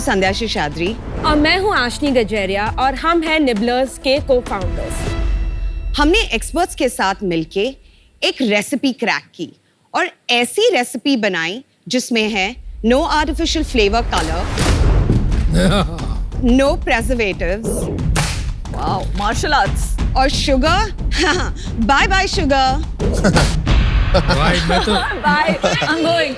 संध्या शेषाद्री और मैं हूँ आशनी गजेरिया और हम हैं निबलर्स के को-फाउंडर्स। हमने एक्सपर्ट्स के साथ मिलके एक रेसिपी क्रैक की और ऐसी रेसिपी बनाई जिसमें है no artificial flavour colour, no preservatives, wow, martial arts और शुगर, बाय बाय शुगर। भाई मैं तो बाय, आई एम गोइंग।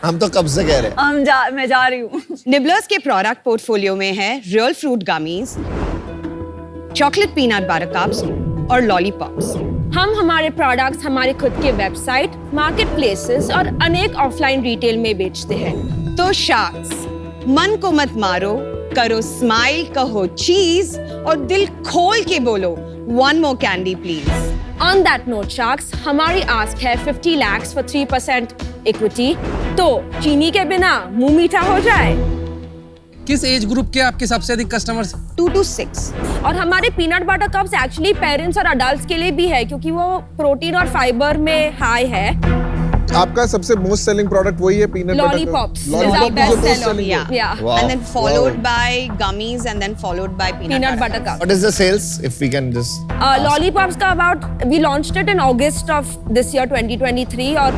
हम तो कब से कह रहे हैं मैं जा रही हूँ। निबलर्स के प्रोडक्ट पोर्टफोलियो में है real fruit gummies, chocolate peanut butter cups और लॉलीपॉप्स। हम हमारे प्रोडक्ट्स हमारे खुद के वेबसाइट, मार्केट प्लेसेस और अनेक ऑफलाइन रिटेल में बेचते हैं। तो शार्क्स, मन को मत मारो, करो स्माइल, कहो चीज और दिल खोल के बोलो one more candy please. On that note, Sharks, हमारी आस्क है 50 lakhs for 3% equity। तो चीनी के बिना मुंह मीठा हो जाए। किस एज ग्रुप के आपके सबसे अधिक कस्टमर्स? 2 to 6। और हमारे peanut butter cups actually parents और अडल्ट्स के लिए भी है क्योंकि वो प्रोटीन और फाइबर में हाई है। आपका सबसे मोस्ट सेलिंग प्रोडक्ट वही है peanut butter Lollipops is our lollipop best most seller, selling yeah. Yeah. Wow. And then followed Wow. by gummies and then followed by Peanut butter cup. What is the sales if we can just lollipops का about we launched it in August of this year 2023 और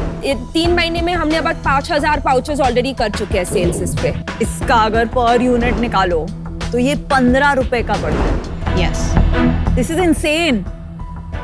3 महीने में हमने about 5000 pouches already कर चुके हैं sales इस पे। इसका अगर पर यूनिट निकालो तो ये 15 रुपए का पड़ता है। Yes. This is insane.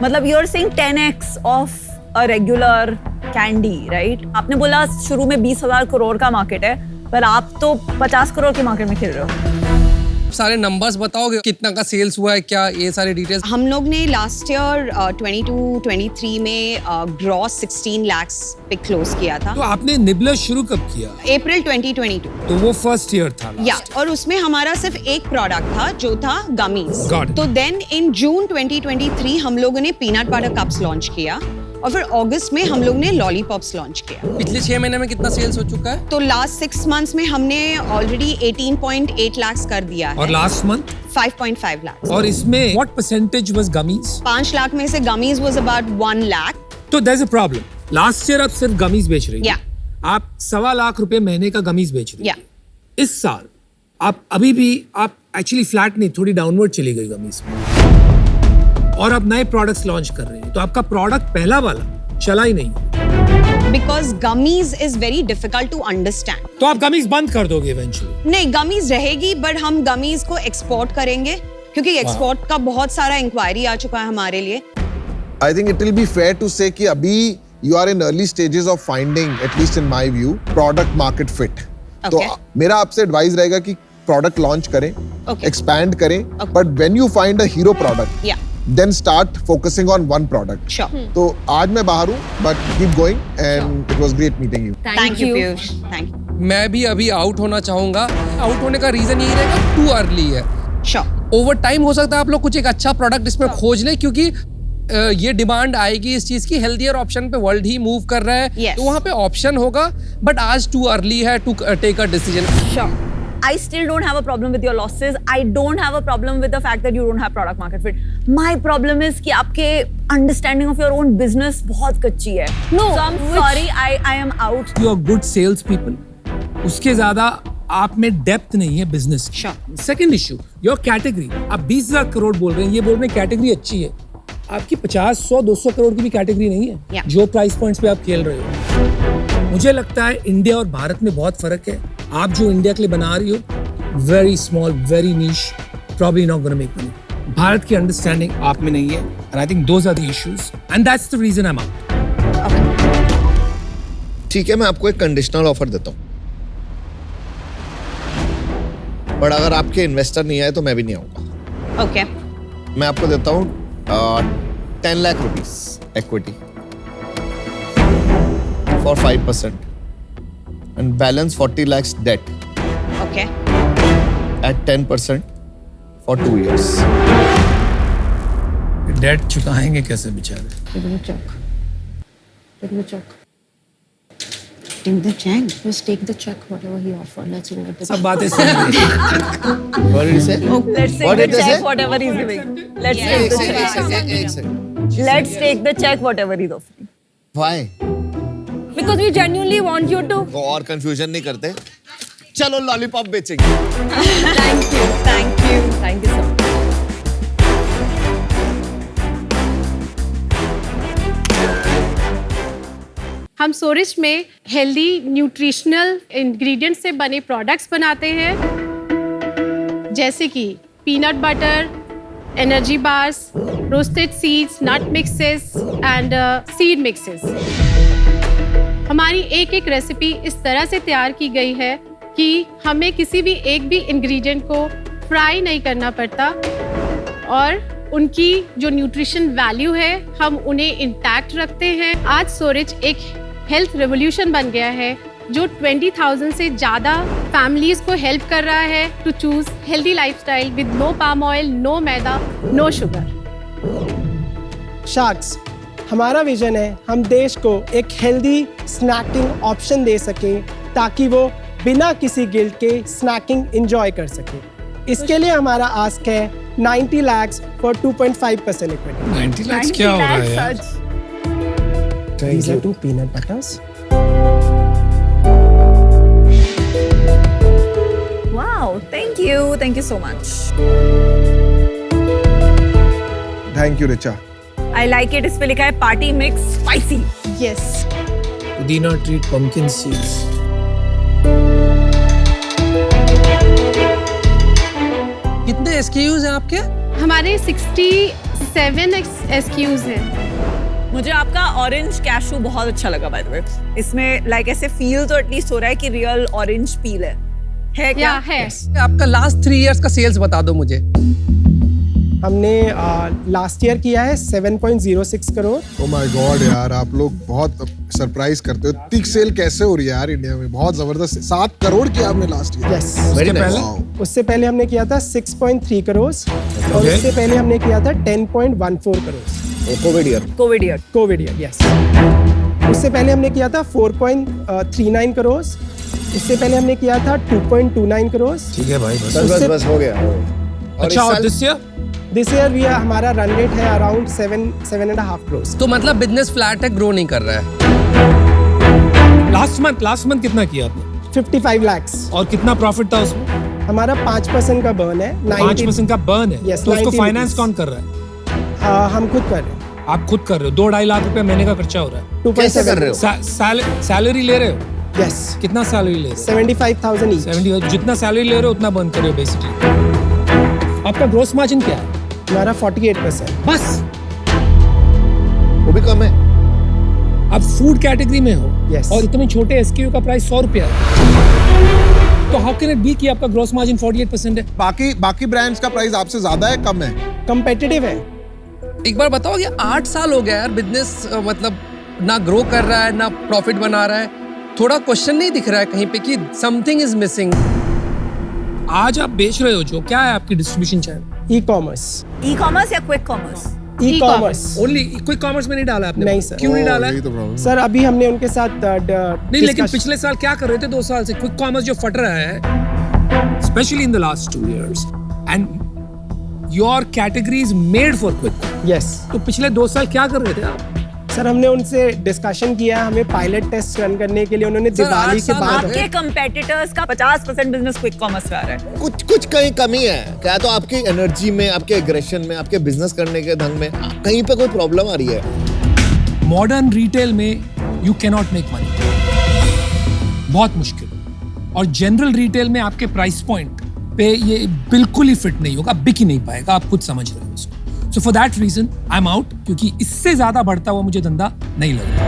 मतलब you are saying 10x of a regular candy, right? आपने बोला शुरू में 20,000 करोड़ का मार्केट है, पर आप तो 50 करोड़ के मार्केट में खेल रहे हो। सारे नंबर्स बताओगे कितना का सेल्स हुआ है, क्या ये सारे डिटेल्स? हम लोग ने लास्ट ईयर 22-23 में ग्रॉस 16 lakhs पे क्लोज किया था। तो आपने निबलर शुरू कब किया? अप्रैल 2022। तो वो फर्स्ट ईयर था last। या और उसमें हमारा सिर्फ एक प्रोडक्ट था जो था गमीज। Got it. तो देन इन जून 2023 हम लोगों ने पीनट बटर कप्स लॉन्च किया और फिर अगस्त में हम लोग ने लॉलीपॉप्स लॉन्च किया। पिछले 6 महीने में कितना सेल्स हो चुका है? तो लास्ट 6 months में हमने ऑलरेडी 18.8 lakhs कर दिया है। और लास्ट मंथ? 5.5 lakhs। और इसमें what percentage was gummies? 5 lakh में से गमीज वाज अबाउट 1 lakh। तो there is a problem. Last year आप सिर्फ गमीज बेच रही Yeah. आप 1.25 लाख रुपए महीने का गमीज बेच रही Yeah. इस साल आप अभी भी आप एक्चुअली फ्लैट नहीं, थोड़ी डाउनवर्ड चली गई गमीज में और आप नए प्रोडक्ट्स लॉन्च कर रहे हैं। तो आपका प्रोडक्ट पहला वाला चला ही नहीं। Because gummies is very difficult to understand. तो आप गमीज बंद कर दोगे इवेंचुअली? नहीं, गमीज रहेगी बट हम गमीज को एक्सपोर्ट करेंगे क्योंकि एक्सपोर्ट का बहुत सारा इंक्वायरी आ चुका है हमारे लिए। I think it will be fair to say कि अभी you are in early stages of finding, at least in my view, product market fit. तो Okay. मेरा आपसे एडवाइस रहेगा कि प्रोडक्ट लॉन्च करें, Okay. एक्सपैंड करें, Okay. but when you find a hero product, Yeah. then start focusing on one product. Sure. तो आज मैं बाहर हूँ, but keep going and it was great meeting you. Thank you Piyush, thank you. मैं भी अभी out होना चाहूंगा। आउट होने का रीजन यही रहेगा, टू अर्ली है। श्योर। ओवर टाइम हो सकता है आप लोग कुछ एक अच्छा प्रोडक्ट इसमें खोज लें क्योंकि ये डिमांड आएगी इस चीज की, हेल्थियर ऑप्शन पे वर्ल्ड ही मूव कर रहा है। Yes. तो वहाँ पे ऑप्शन होगा, बट आज टू अर्ली है to take a decision. Sure. I still don't have a problem with your losses. I don't have a problem with the fact that you don't have product market fit. My problem is कि आपके understanding of your own business बहुत कच्ची है। No, So I'm sorry, I am out. You are good sales people, उसके ज्यादा आप में depth नहीं है business. Sure. Second issue, your category. आप 20,000 करोड़ बोल रहे हैं, ये बोल रहे हैं कैटेगरी अच्छी है। आपकी 50, 100, 200 करोड़ की भी कैटेगरी नहीं है। Yeah. जो प्राइस पॉइंट्स पे आप खेल रहे हो। मुझे लगता है इंडिया और भारत में बहुत फर्क है। आप जो इंडिया के लिए बना रही हो, very small, very niche, probably not gonna make money. Bharat की अंडरस्टैंडिंग आप में नहीं है, and I think those are the issues and that's the reason I am out. ठीक है, मैं आपको एक कंडीशनल ऑफर देता हूँ, बट अगर आपके इन्वेस्टर नहीं आए तो मैं भी नहीं आऊंगा। ओके। मैं आपको देता हूँ 10 lakh rupees equity for 5% and balance 40 lakhs debt okay. at 10% for 2 years. Debt चुकाएंगे कैसे बेचारे? Give me the check. Give me the check. In the check. Just take the check, whatever he offered. Let's go with the सब बातें सुन ली। What did he say? Let's take What the did they check, say? whatever he's giving. Let's Yeah. take the check. एक second. Let's take the check, whatever he's offering. Why? Because we genuinely want you to. वो और confusion नहीं करते, चलो lollipop बेचेंगे। Thank you so much. हम सोरिश में healthy nutritional ingredient से बने प्रोडक्ट्स बनाते हैं, जैसे कि peanut butter, energy bars, roasted seeds, nut mixes and seed mixes. हमारी एक एक रेसिपी इस तरह से तैयार की गई है कि हमें किसी भी एक भी इंग्रेडिएंट को फ्राई नहीं करना पड़ता और उनकी जो न्यूट्रिशन वैल्यू है हम उन्हें इंटैक्ट रखते हैं। आज सोरिच एक हेल्थ रेवोल्यूशन बन गया है जो 20,000 से ज़्यादा फैमिलीज को हेल्प कर रहा है to choose healthy lifestyle with no palm oil, no maida, no sugar. Sharks, हमारा विजन है हम देश को एक हेल्दी स्नैकिंग ऑप्शन दे सकें ताकि वो बिना किसी गिल्ट के स्नैकिंग एंजॉय कर सके। इसके लिए हमारा आस्क है 90 lakhs for 2.5% equity। 90 lakhs क्या हो रहा है यार? These are 2 peanut butters। Wow, thank you so much। Thank you, Richa। I like it। इस पे लिखा है पार्टी मिक्स स्पाइसी। Yes। पुदीना ट्रीट pumpkin seeds। कितने SKUs हैं आपके? हमारे 67 SKUs हैं। मुझे आपका ऑरेंज कैशू बहुत अच्छा लगा बाय द वे। इसमें लाइक ऐसे फील तो एटलीस्ट हो रहा है कि रियल ऑरेंज पील है क्या? या है। आपका लास्ट 3 years का सेल्स बता दो मुझे। हमने लास्ट ईयर किया है 7.06 करोड़। Oh my God यार, आप लोग बहुत सरप्राइज करते हो। इतनी सेल कैसे हो रही है यार इंडिया में? बहुत जबरदस्त। 7 करोड़ किया आपने लास्ट ईयर। यस। वेरी पहले? नाइस। उससे पहले हमने किया था 6.3 करोड़ और Okay। उससे पहले हमने किया था 10.14 crore. Covid year. Covid year, yes. उससे पहले हमने किया था 4.39 करोड़। उससे पहले हमने किया था 2.29 करोड़। ठीक है भाई बस। बस बस बस हो गया। और अच्छा, इस और साल दिस ईयर? दिस ईयर हमारा रन रेट है अराउंड 7.5 करोड़। तो मतलब बिजनेस फ्लैट है, ग्रो नहीं कर रहा है। लास्ट मंथ कितना किया आपने? 55 lakhs। और कितना प्रॉफिट था उसमें? हमारा 5% का बर्न है। 5% का बर्न है। Yes, तो उसको 90 फाइनेंस rupees। कौन कर रहा है? हम खुद कर रहे हैं। आप खुद कर रहे हो। 2-2.5 लाख रुपए महीने का खर्चा हो रहा है। 2.7 कैसे कर रहे हो? सैलरी ले रहे हो? यस। कितना सैलरी ले रहे हो? 75,000 ईच। 70। जितना सैलरी ले रहे हो उतना बर्न कर रहे हो बेसिकली। आपका ग्रोस मार्जिन क्या है? हमारा 48%। बस। वो भी कम है। आप फूड कैटेगरी में हो Yes। और इतने छोटे SKU का प्राइस 100 रुपया है, तो हाउ कैन इट बी कि आपका ग्रोस मार्जिन 48% है? बाकी ब्रांड्स का प्राइस आपसे ज्यादा है, कम है? कंपेटिटिव है। एक बार बताओ कि 8 साल हो गया यार बिजनेस, मतलब ना ग्रो कर रहा है ना प्रॉफिट बना रहा है। थोड़ा क्वेश्चन नहीं दिख रहा है कहीं पे कि समथिंग इज मिसिंग? आज आप बेच रहे हो जो, क्या है आपकी डिस्ट्रीब्यूशन चैनल? ई-कॉमर्स या quick commerce? E-commerce. Only quick commerce में नहीं डाला आपने? नहीं सर। क्यों नहीं डाला? यही तो प्रॉब्लम। सर अभी हमने उनके साथ नहीं, लेकिन पिछले साल क्या कर रहे थे? 2 साल से क्विक कॉमर्स जो फट रहा है, specially in the last 2 years, and your category is made for quick. Yes तो पिछले 2 साल क्या कर रहे थे आप? सर, हमने उनसे डिस्कशन किया, हमें पायलट टेस्ट रन करने के लिए उन्होंने सर, दिवाली 8 के साल बाद आपके कंपेटिटर्स का 50% बिजनेस क्विक कॉमर्स पे आ रहा है। कुछ कहीं कमी है क्या? तो आपकी एनर्जी में, आपके एग्रेशन में, आपके बिजनेस करने के ढंग में कहीं पे कोई प्रॉब्लम आ रही है? मॉडर्न रिटेल में you can not make money, बहुत मुश्किल। और जनरल रिटेल में आपके प्राइस पॉइंट पे ये बिल्कुल ही फिट नहीं होगा, बिक ही नहीं पाएगा, आप खुद समझ रहे हो इसको। So for that reason I am out, क्योंकि इससे ज्यादा बढ़ता हुआ मुझे धंधा नहीं लग रहा।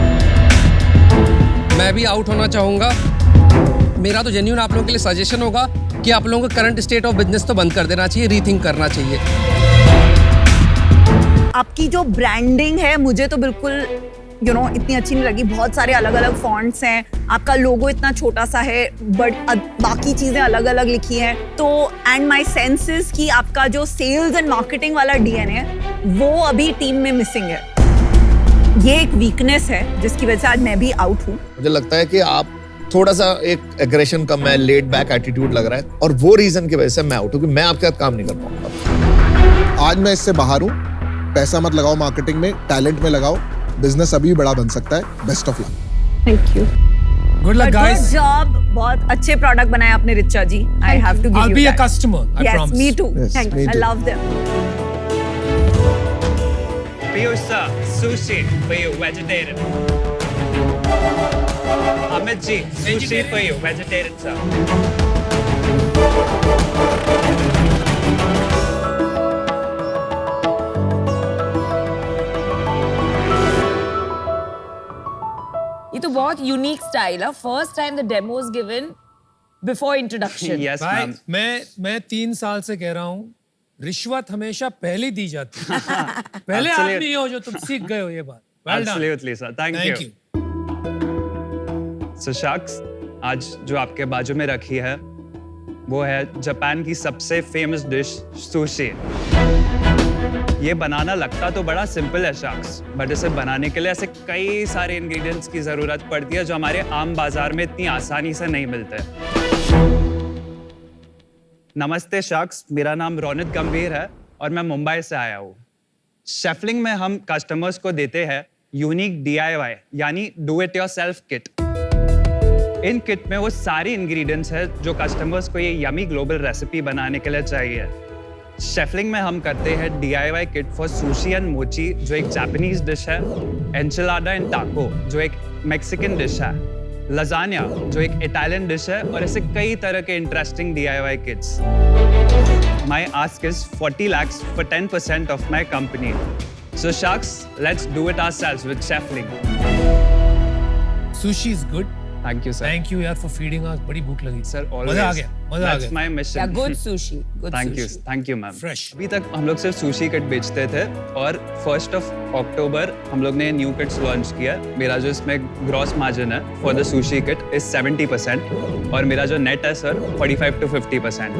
मैं भी आउट होना चाहूंगा। मेरा तो जेन्युइन आप लोगों के लिए सजेशन होगा कि आप लोगों को करंट स्टेट ऑफ बिजनेस तो बंद कर देना चाहिए, रीथिंक करना चाहिए। आपकी जो ब्रांडिंग है मुझे तो बिल्कुल इतनी अच्छी नहीं लगी। बहुत सारे अलग अलग फॉन्ट्स हैं, आपका लोगो इतना छोटा सा है, बट बाकी चीजें अलग अलग लिखी हैं। तो एंड माय सेंस इज कि आपका जो सेल्स एंड मार्केटिंग वाला डीएनए है वो अभी टीम में मिसिंग है। ये एक वीकनेस है जिसकी वजह से आज मैं भी आउट हूँ। मुझे लगता है कि आप थोड़ा सा एक एग्रेशन कम है, लेड बैक एटीट्यूड लग रहा है, और वो रीजन की वजह से मैं आउट हूँ कि मैं आपके साथ काम नहीं कर पाऊंगा। आज मैं इससे बाहर हूँ। पैसा मत लगाओ मार्केटिंग में, टैलेंट में लगाओ। बिजनेस अभी बड़ा बन सकता है। Best of luck. Thank you. Good luck, guys. Good job. बहुत अच्छे प्रोडक्ट बनाए आपने रिचा जी. I have to give I'll you be a that. customer. I Yes, promise. me too. Yes, Thank me you. I too. love them. Piyush sir, sushi for you, vegetarian. Amit ji, sushi for you, vegetarian sir. ये तो बहुत unique style है. First time the demo is given before introduction. Yes, भाई ma'am. मैं 3 साल से कह रहा हूँ रिश्वत हमेशा पहले दी जाती है. पहले आप Absolute. नहीं हो जो तुम सीख गए हो ये बात. Well done. Absolutely, sir. Thank Thank you. you. So, शख्स आज जो आपके बाजू में रखी है वो है जापान की सबसे फेमस डिश सुशी. ये बनाना लगता तो बड़ा सिंपल है शख्स, बट इसे बनाने के लिए ऐसे कई सारे इंग्रेडिएंट्स की जरूरत पड़ती है जो हमारे आम बाजार में इतनी आसानी से नहीं मिलते. नमस्ते शख्स, मेरा नाम रोनित गंभीर है और मैं मुंबई से आया हूँ. शेफलिंग में हम कस्टमर्स को देते हैं यूनिक DIY यानी do it yourself kit. In kit में वो सारी इंग्रेडिएंट्स है जो कस्टमर्स को ये यमी ग्लोबल रेसिपी बनाने के लिए चाहिए. शेफलिंग में हम करते हैं DIY kit for sushi and मोची जो एक जापानीज डिश है, एंचिलाडा एंड टाको जो एक मैक्सिकन डिश है, लजानिया जो एक इटालियन डिश है और ऐसे कई तरह के interesting DIY kits. My ask is 40 lakhs for 10% of my company. So sharks, let's do it ourselves with Chefling. Sushi is good. Thank you, sir. Thank you यार for feeding us. बड़ी भूख लगी. Sir, always. मजा आ गया. मजा आ That's गया. my mission. Yeah, good sushi. Good Thank you, sushi. thank you, ma'am. Fresh. अभी तक हम लोग सिर्फ सुशी किट बेचते थे और 1st of October हम लोग ने न्यू किट्स लॉन्च किया. मेरा जो इसमें ग्रॉस मार्जिन है for the sushi kit is 70% और मेरा जो नेट है सर 45 to 50%.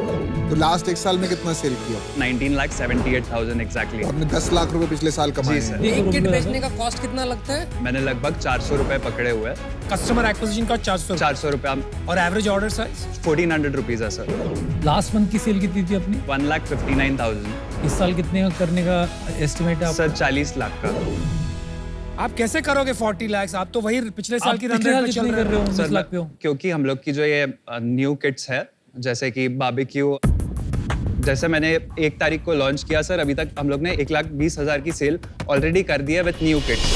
तो लास्ट 1 साल में कितना सेल किया? 19,78,000 एग्जैक्टली. आपने 10 लाख रुपए पिछले साल कमाए जी, हैं. सर. एक किट बेचने का कॉस्ट कितना लगता है? मैंने लगभग 400 रुपए पकड़े हुए हैं. कस्टमर एक्विजिशन का 400 400 रुपए और एवरेज ऑर्डर साइज 1400 रुपीज है सर. लास्ट मंथ की सेल कितनी थी अपनी? 1,59,000. इस साल कितने का करने का एस्टिमेट है सर 40 लाख का. आप कैसे करोगे 40 लाख? आप तो वही पिछले साल की रन रेट पे चल रहे हो. 19 लाख पे हो. क्योंकि हम लोग की जो ये न्यू किट्स है जैसे कि बारबेक्यू, जैसे मैंने 1 तारीख को लॉन्च किया सर, अभी तक हम लोग ने 1,20,000 की सेल ऑलरेडी कर दी है विद न्यू किट्स.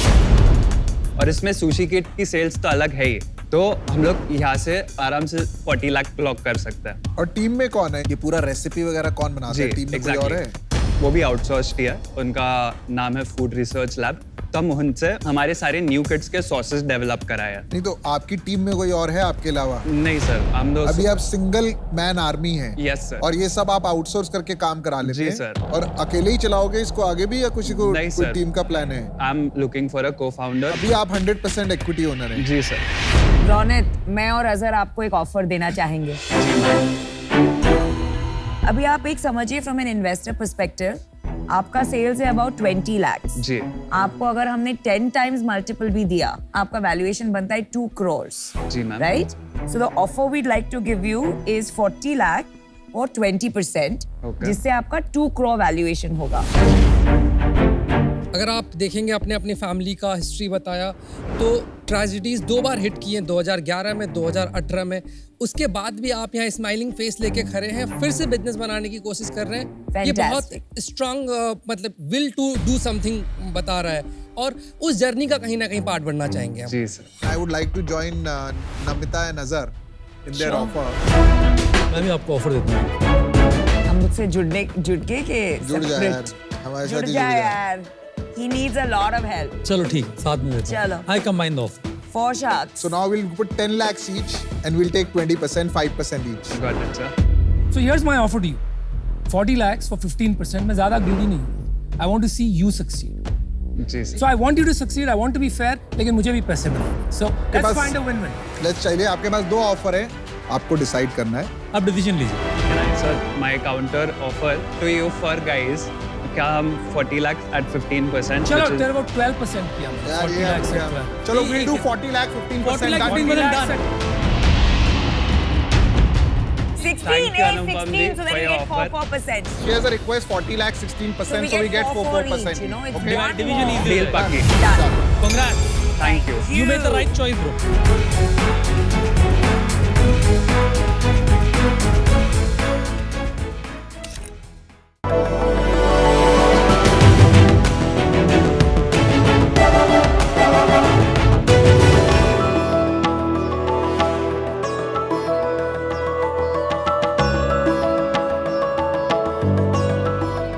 और इसमें सुशी किट की सेल्स तो अलग है ही, तो हम लोग यहाँ से आराम से 40 लाख क्लॉक कर सकते हैं. और टीम में कौन है? ये पूरा रेसिपी वगैरह कौन बनाता है? टीम में कोई और है? वो भी आउटसोर्स्ड ही है. उनका नाम है फूड रिसर्च लैब. तो हम उनसे हमारे सारे न्यू किट्स के सॉसेस डेवलप कराए हैं. नहीं तो आपकी टीम में कोई और है आपके अलावा? नहीं सर, हम लोग अभी आप सिंगल मैन आर्मी हैं. Yes sir. और ये सब आप आउटसोर्स करके काम करा लेते जी, हैं? सर. और अकेले ही चलाओगे इसको आगे भी या किसी को नहीं, कोई सर. टीम का प्लान है? I am looking for a co-founder. अभी आप 100% इक्विटी ओनर हैं. जी सर. रोनित, मैं और अजहर आपको एक ऑफर देना चाहेंगे. अभी आप एक समझिए फ्रॉम एन इन्वेस्टर पर्सपेक्टिव, आपका सेल्स है अबाउट 20 lakhs. जी. आपको अगर हमने 10 times मल्टीपल भी दिया, आपका वैल्यूएशन बनता है 2 crores. जी ma'am. Right? So the offer we'd like to give you is 40 lakh or 20%, Okay. जिससे आपका 2 crore वैल्यूएशन होगा. अगर आप देखेंगे अपने अपनी फैमिली का हिस्ट्री बताया तो ट्रेजिडीज 2 बार हिट की हैं, 2011 में, 2018 में. उसके बाद भी आप यहाँ स्माइलिंग फेस लेके खड़े हैं, फिर से बिजनेस बनाने की कोशिश कर रहे हैं. ये बहुत स्ट्रांग मतलब विल टू डू समथिंग बता रहा है और उस जर्नी का कहीं ना कहीं पार्ट बनना चाहेंगे हम. जी sir. I would like to join Namita and Azhar in their offer. मैं भी आपको ऑफर देता हूँ. हम मुझसे जुड़ के जुड़ जा यार, हमारे साथ ही जुड़ जा. यार. He needs a lot of help. चलो ठीक, साथ में देता चलो. हूँ. I combine the offer. For sharks. So now we'll put 10 lakhs each and we'll take 20%, 5% each. Got it, sir. So here's my offer to you. 40 lakhs for 15%. मैं ज़्यादा greedy नहीं हूँ. I want to see you succeed. जी sir. So I want you to succeed. I want to be fair. लेकिन मुझे भी पैसे मिलेंगे. So let's pass- find a win-win. Let's चलिए, आपके पास 2 ऑफर है, आपको डिसाइड करना है. अब डिसीजन लीजिए. Sir, my counter offer to you for guys, क्या हम 40 lakhs at 15%? चलो which is- तेरे को 12% किया. यार 40 ये lakhs क्या? से 12. चलो ये we'll do क्या? 40 lakh 15%. 40 lakh done. 15% done. 16, Thank you, eh? Anupam 16, ji, so then for we your get offer. 4%. She has a request 40 lakh 16%, So we so we get get 4 each, 4%. you know, it's Okay? one Division more. easy. Deal पक्की. Done. Congrats. Thank you You made the right choice, bro.